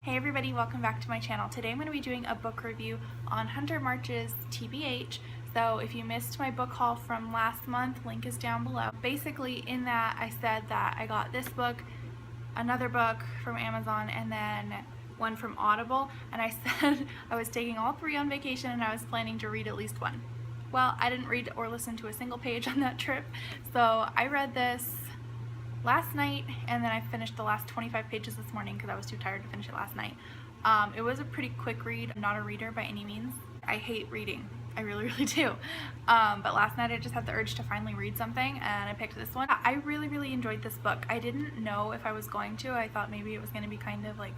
Hey everybody, welcome back to my channel. Today I'm going to be doing a book review on Hunter March's TBH. So if you missed my book haul from last month, link is down below. Basically in that I said that I got this book, another book from Amazon, and then one from Audible, and I said I was taking all three on vacation and I was planning to read at least one. Well, I didn't read or listen to a single page on that trip, so I read this last night, and then I finished the last 25 pages this morning because I was too tired to finish it last night. It was a pretty quick read. I'm not a reader by any means. I hate reading. I really do. But last night I just had the urge to finally read something, and I picked this one. I really enjoyed this book. I didn't know if I was going to. I thought maybe it was going to be kind of like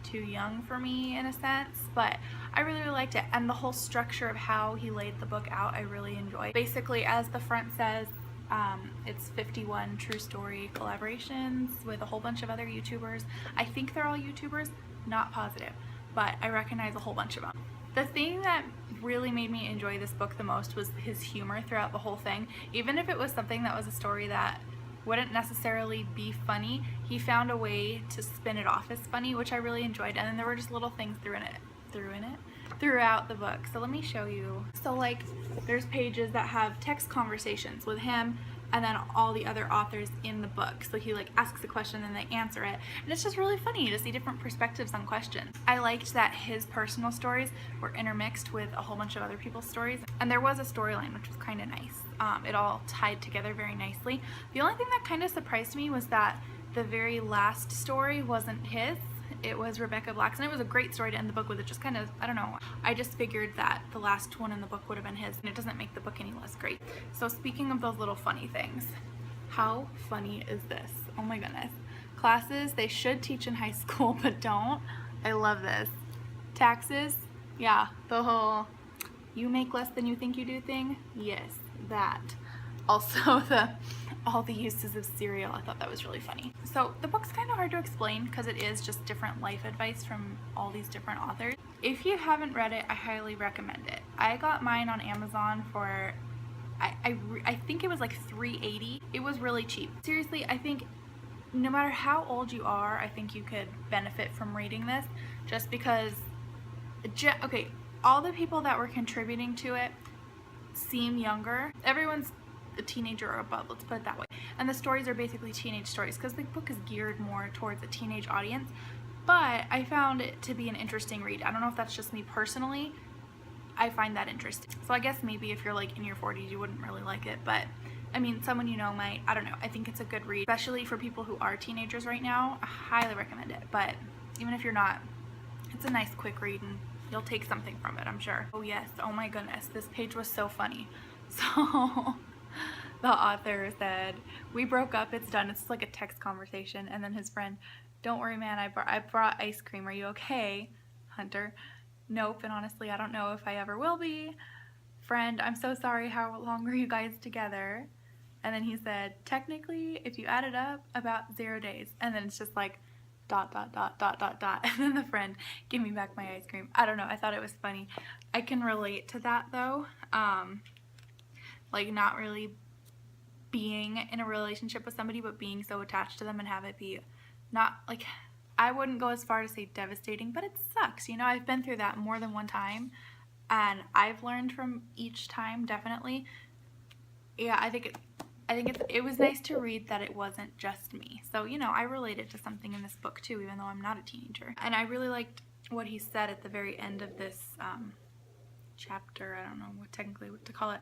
too young for me in a sense, but I really liked it. And the whole structure of how he laid the book out, I really enjoyed. Basically, as the front says, it's 51 true story collaborations with a whole bunch of other YouTubers. I think they're all YouTubers, not positive, but I recognize a whole bunch of them. The thing that really made me enjoy this book the most was his humor throughout the whole thing. Even if it was something that was a story that wouldn't necessarily be funny, he found a way to spin it off as funny, which I really enjoyed. And then there were just little things throughout the book. So let me show you. So like there's pages that have text conversations with him and then all the other authors in the book. So he like asks a question and they answer it. And it's just really funny to see different perspectives on questions. I liked that his personal stories were intermixed with a whole bunch of other people's stories. And there was a storyline, which was kind of nice. It all tied together very nicely. The only thing that kind of surprised me was that the very last story wasn't his. It was Rebecca Black's, and it was a great story to end the book with. It just kind of, I don't know, I just figured that the last one in the book would have been his, and it doesn't make the book any less great. So speaking of those little funny things, how funny is this? Oh my goodness. Classes they should teach in high school but don't. I love this. Taxes, yeah, the whole you make less than you think you do thing. Yes, that. Also all the uses of cereal. I thought that was really funny. So the book's kind of hard to explain because it is just different life advice from all these different authors. If you haven't read it, I highly recommend it. I got mine on Amazon for I think it was like $3.80. It was really cheap. Seriously, I think no matter how old you are, I think you could benefit from reading this, just because okay, all the people that were contributing to it seem younger. Everyone's a teenager or above, let's put it that way. And the stories are basically teenage stories because the book is geared more towards a teenage audience. But I found it to be an interesting read. I don't know if that's just me personally. I find that interesting. So I guess maybe if you're like in your 40s, you wouldn't really like it. But I mean, someone you know might. I don't know. I think it's a good read, especially for people who are teenagers right now. I highly recommend it. But even if you're not, it's a nice quick read and you'll take something from it, I'm sure. Oh yes, oh my goodness, this page was so funny. So the author said, "We broke up, it's done." It's like a text conversation, and then his friend, "Don't worry man, I brought ice cream, are you okay?" Hunter, "Nope, and honestly I don't know if I ever will be." Friend, "I'm so sorry, how long were you guys together?" And then he said, "Technically, if you add it up, about 0 days." And then it's just like dot. And then the friend, "Give me back my ice cream." I don't know, I thought it was funny. I can relate to that though. Like not really being in a relationship with somebody but being so attached to them and have it be not like, I wouldn't go as far to say devastating, but it sucks, you know. I've been through that more than one time and I've learned from each time, definitely. Yeah, I think it was nice to read that it wasn't just me. So, you know, I related to something in this book too, even though I'm not a teenager. And I really liked what he said at the very end of this chapter. I don't know what to call it.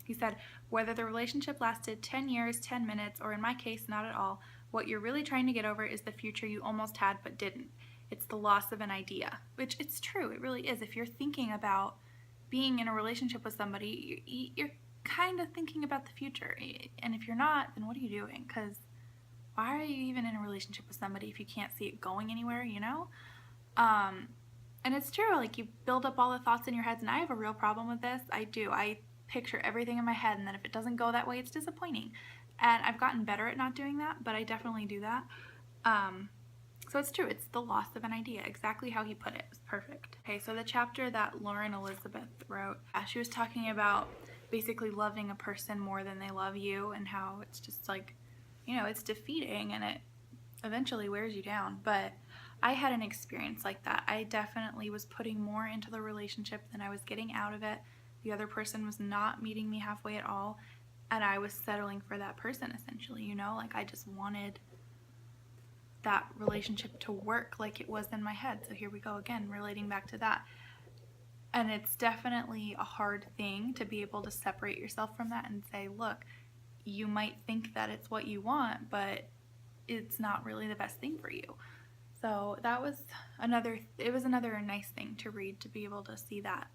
He said, "Whether the relationship lasted 10 years, 10 minutes, or in my case, not at all, what you're really trying to get over is the future you almost had but didn't. It's the loss of an idea." Which it's true, it really is. If you're thinking about being in a relationship with somebody, you're kind of thinking about the future. And if you're not, then what are you doing? Because why are you even in a relationship with somebody if you can't see it going anywhere, you know? And it's true, like you build up all the thoughts in your heads, and I have a real problem with this. I do. I picture everything in my head, and then if it doesn't go that way, it's disappointing. And I've gotten better at not doing that, but I definitely do that. So it's true, it's the loss of an idea. Exactly how he put it was perfect. Okay, so the chapter that Lauren Elizabeth wrote, she was talking about basically loving a person more than they love you, and how it's just like, you know, it's defeating and it eventually wears you down. But I had an experience like that. I definitely was putting more into the relationship than I was getting out of it. The other person was not meeting me halfway at all, and I was settling for that person essentially, you know? Like I just wanted that relationship to work like it was in my head. So here we go again, relating back to that. And it's definitely a hard thing to be able to separate yourself from that and say, look, you might think that it's what you want, but it's not really the best thing for you. So that was another nice thing to read, to be able to see that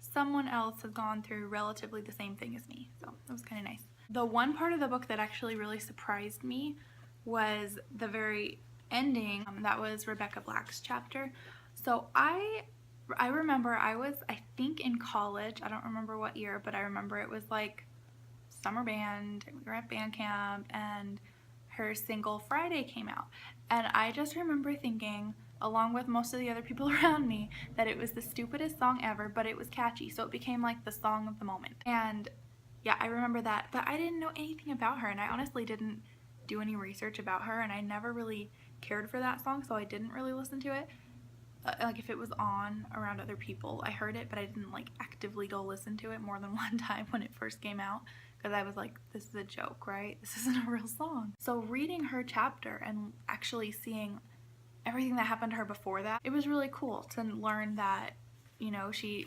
someone else has gone through relatively the same thing as me. So it was kind of nice. The one part of the book that actually really surprised me was the very ending. That was Rebecca Black's chapter. So I remember I was, I think, in college. I don't remember what year, but I remember it was like summer band. We were at band camp and her single Friday came out. And I just remember thinking, along with most of the other people around me, that it was the stupidest song ever, but it was catchy. So it became like the song of the moment. And yeah, I remember that. But I didn't know anything about her, and I honestly didn't do any research about her, and I never really cared for that song, so I didn't really listen to it. Like if it was on around other people, I heard it, but I didn't like actively go listen to it more than one time when it first came out, because I was like, this is a joke, right? This isn't a real song. So reading her chapter and actually seeing everything that happened to her before that, it was really cool to learn that, you know, she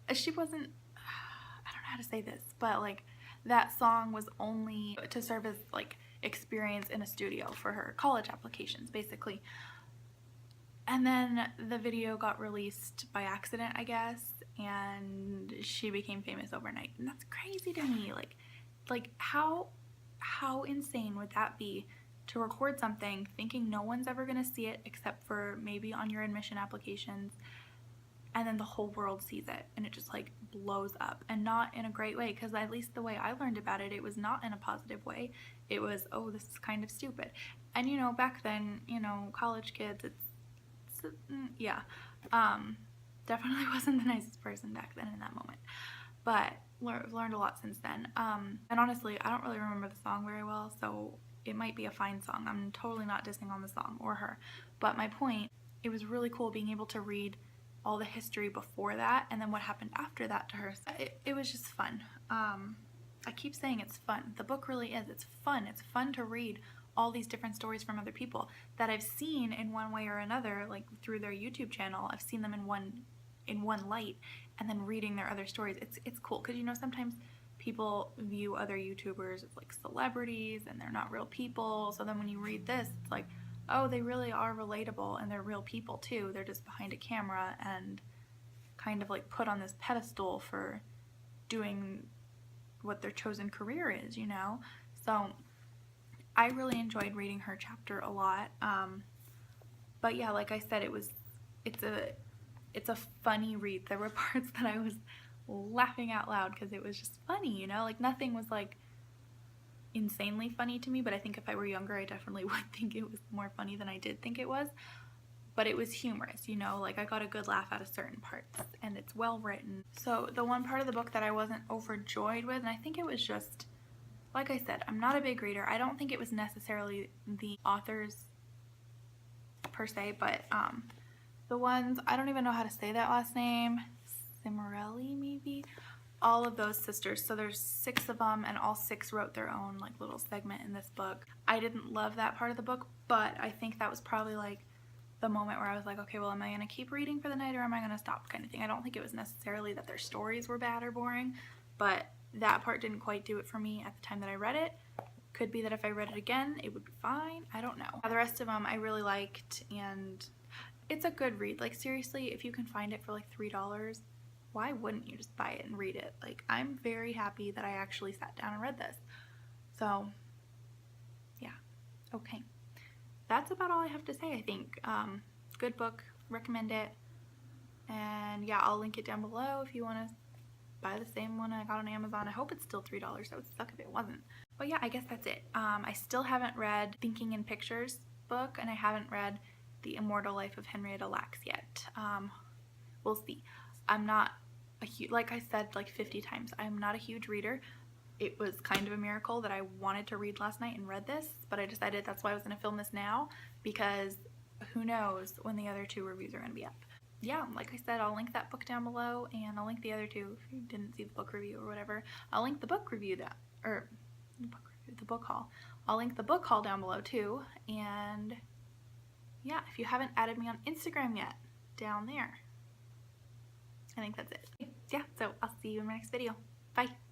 wasn't, I don't know how to say this, but like that song was only to serve as like experience in a studio for her college applications, basically. And then the video got released by accident, I guess, and she became famous overnight. And that's crazy to me. Like how insane would that be, to record something thinking no one's ever going to see it except for maybe on your admission applications, and then the whole world sees it and it just like blows up, and not in a great way, because at least the way I learned about it, it was not in a positive way. It was, oh, this is kind of stupid. And you know, back then, you know, college kids, yeah, definitely wasn't the nicest person back then in that moment, but learned a lot since then. And honestly, I don't really remember the song very well, so it might be a fine song. I'm totally not dissing on the song or her, but my point, it was really cool being able to read all the history before that and then what happened after that to her. It was just fun. I keep saying it's fun. The book really is. It's fun. It's fun to read all these different stories from other people that I've seen in one way or another, like through their YouTube channel. I've seen them in one light, and then reading their other stories. It's cool, because you know, sometimes people view other YouTubers as like celebrities and they're not real people. So then when you read this, it's like, oh, they really are relatable and they're real people too. They're just behind a camera and kind of like put on this pedestal for doing what their chosen career is, you know? So I really enjoyed reading her chapter a lot. But yeah, like I said, it's a funny read. There were parts that I was laughing out loud because it was just funny, you know? Like nothing was like insanely funny to me, but I think if I were younger, I definitely would think it was more funny than I did think it was. But it was humorous, you know? Like I got a good laugh out of certain parts, and it's well written. So the one part of the book that I wasn't overjoyed with, and I think it was just, like I said, I'm not a big reader. I don't think it was necessarily the authors per se, but the ones, I don't even know how to say that last name, Cimarelli maybe? All of those sisters. So there's 6 of them, and all 6 wrote their own like little segment in this book. I didn't love that part of the book, but I think that was probably like the moment where I was like, okay, well, am I going to keep reading for the night or am I going to stop, kind of thing. I don't think it was necessarily that their stories were bad or boring, but that part didn't quite do it for me at the time that I read it. Could be that if I read it again, it would be fine. I don't know. The rest of them I really liked, and it's a good read. Like seriously, if you can find it for like $3, why wouldn't you just buy it and read it? Like I'm very happy that I actually sat down and read this. So yeah, okay. That's about all I have to say, I think. Good book, recommend it. And yeah, I'll link it down below if you want to buy the same one I got on Amazon. I hope it's still $3. That would suck if it wasn't. But yeah, I guess that's it. I still haven't read Thinking in Pictures book, and I haven't read The Immortal Life of Henrietta Lacks yet. We'll see. I'm not a huge, like I said like 50 times, I'm not a huge reader. It was kind of a miracle that I wanted to read last night and read this, but I decided that's why I was going to film this now, because who knows when the other 2 reviews are going to be up. Yeah, like I said, I'll link that book down below, and I'll link the other 2 if you didn't see the book review or whatever. I'll link the book review the book haul. I'll link the book haul down below too, and yeah, if you haven't added me on Instagram yet, down there. I think that's it. Yeah, so I'll see you in my next video. Bye!